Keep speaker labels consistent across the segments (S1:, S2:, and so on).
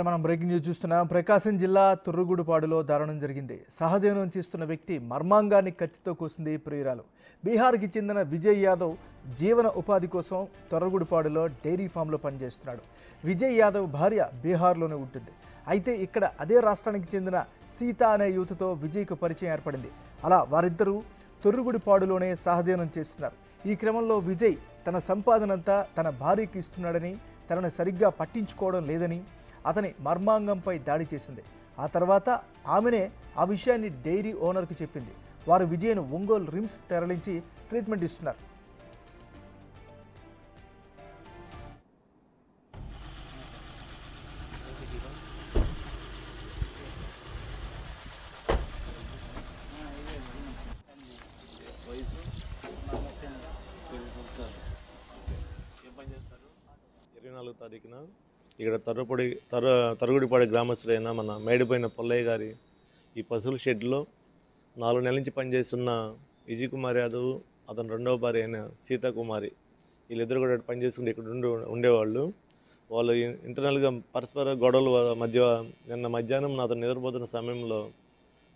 S1: మనం breaking news చూస్తున్నాం. ప్రకాశం జిల్లా తుర్రుగుడిపాడులో దారుణం జరిగింది. సహజీవనం చేస్తున్న వ్యక్తి మర్మాంగాన్ని కత్తితో కోసింది ప్రియురాలు. బీహార్కి చెందిన విజయ్ యాదవ్ జీవన ఉపాధి కోసం తుర్రుగుడిపాడులో డైరీ ఫామ్లో పనిచేస్తున్నాడు. విజయ్ యాదవ్ భార్య బీహార్లోనే ఉంటుంది. అయితే ఇక్కడ అదే రాష్ట్రానికి చెందిన సీత అనే యువతతో విజయ్కు పరిచయం ఏర్పడింది. అలా వారిద్దరూ తుర్రుగుడిపాడులోనే సహజీవనం చేస్తున్నారు. ఈ క్రమంలో విజయ్ తన సంపాదనంతా తన భార్యకి ఇస్తున్నాడని, తనను సరిగ్గా పట్టించుకోవడం లేదని అతని మర్మాంగంపై దాడి చేసింది. ఆ తర్వాత ఆమెనే ఆ విషయాన్ని డైరీ ఓనర్కి చెప్పింది. వారు విజయ్ను ఒంగోలు రిమ్స్ తరలించి ట్రీట్మెంట్ ఇస్తున్నారు.
S2: తారీఖున ఇక్కడ తరుగుడిపాడి గ్రామస్తుడైన మన మేడిపోయిన పొల్లయ్య గారి ఈ పశువుల షెడ్లో 4 నెలల నుంచి పనిచేస్తున్న విజయ్ కుమార్ యాదవ్, అతని రెండవ భార్య అయిన సీతాకుమారి, వీళ్ళిద్దరు కూడా పనిచేసుకుంటే ఇక్కడ ఉండేవాళ్ళు. వాళ్ళు ఇంటర్నల్గా పరస్పర గొడవల మధ్య నిన్న మధ్యాహ్నం అతను నిద్రపోతున్న సమయంలో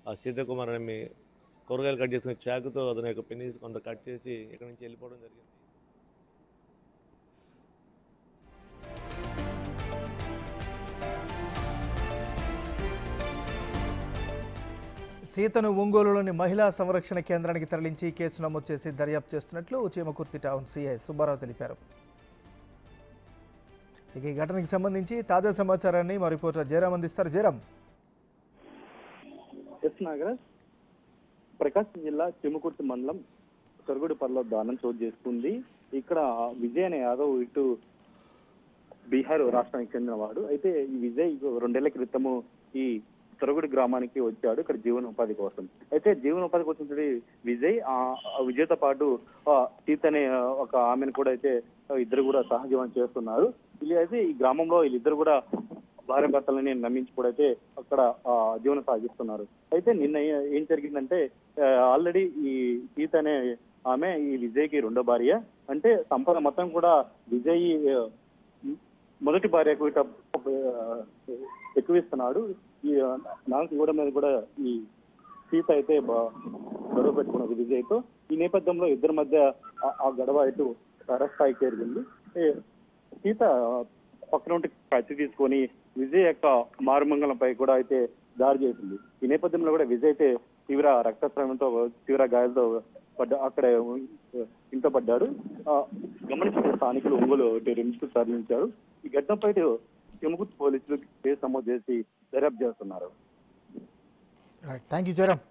S2: ఆ సీతాకుమార్ అనే కూరగాయలు కట్ చేసుకుని చాకుతో అతని యొక్క పెనీస్ కొంత కట్ చేసి ఇక్కడి నుంచి వెళ్ళిపోవడం జరిగింది.
S1: సీతను ఒంగోలులోని మహిళా సంరక్షణ కేంద్రానికి తరలించి కేసు నమోదు చేసి దర్యాప్తు చేస్తున్నట్లు చీమకుర్తి టౌన్ సిఐ సుబ్బారావు తెలిపారు. ఇక ఈ ఘటనకు సంబంధించి తాజా సమాచారాన్ని మా రిపోర్టర్ జయరామ్ అందిస్తారు. జయరామ్.
S3: నాగరాజ్, ప్రకాశం జిల్లా చీమకుర్తి మండలం తొరుగుడిపల్లిలో దారుణం చోటు చేసుకుంది. ఇక్కడ విజయ్ అనే యాదవ్ ఇటు బీహార్ రాష్ట్రానికి చెందినవాడు. అయితే ఈ విజయ్ 2 ఏళ్ల క్రితము ఈ తొరుగుడి గ్రామానికి వచ్చాడు ఇక్కడ జీవనోపాధి కోసం. అయితే జీవనోపాధి కోసం విజయ్ విజయ్తో పాటు సీత అనే ఒక ఆమెను కూడా అయితే ఇద్దరు కూడా సహజీవనం చేస్తున్నారు. అయితే ఈ గ్రామంలో వీళ్ళిద్దరు కూడా భార్య భర్తలని నమ్మించి కూడా అయితే అక్కడ జీవనం సాగిస్తున్నారు. అయితే నిన్న ఏం జరిగిందంటే ఆల్రెడీ ఈ సీత అనే ఆమె ఈ విజయ్కి రెండో భార్య. అంటే సంపద మొత్తం కూడా విజయ్ మొదటి భార్యకు ఇట ఎక్కువిస్తున్నాడు. ఈ 4 గోడ మీద కూడా ఈ సీత అయితే గొడవ పెట్టుకున్నది విజయ్తో. ఈ నేపథ్యంలో ఇద్దరి మధ్య ఆ గొడవ ఇటు స్థాయికి చేరింది. సీత పక్కన ఉంటే కత్తి తీసుకొని విజయ్ యొక్క మారుమంగళంపై కూడా అయితే దాడి చేసింది. ఈ నేపథ్యంలో కూడా విజయ్ అయితే తీవ్ర రక్తస్రావంతో తీవ్ర గాయాలతో అక్కడే ఇంట్లో పడ్డాడు. గమనించిన స్థానికులు ఒంగోలు రిమ్స్ కు తరలించారు. ఈ ఘటనపై చీమకుర్తి పోలీసులు కేసు నమోదు చేసి దర్యాప్తు చేస్తున్నారు.
S1: Thank you Jayaram.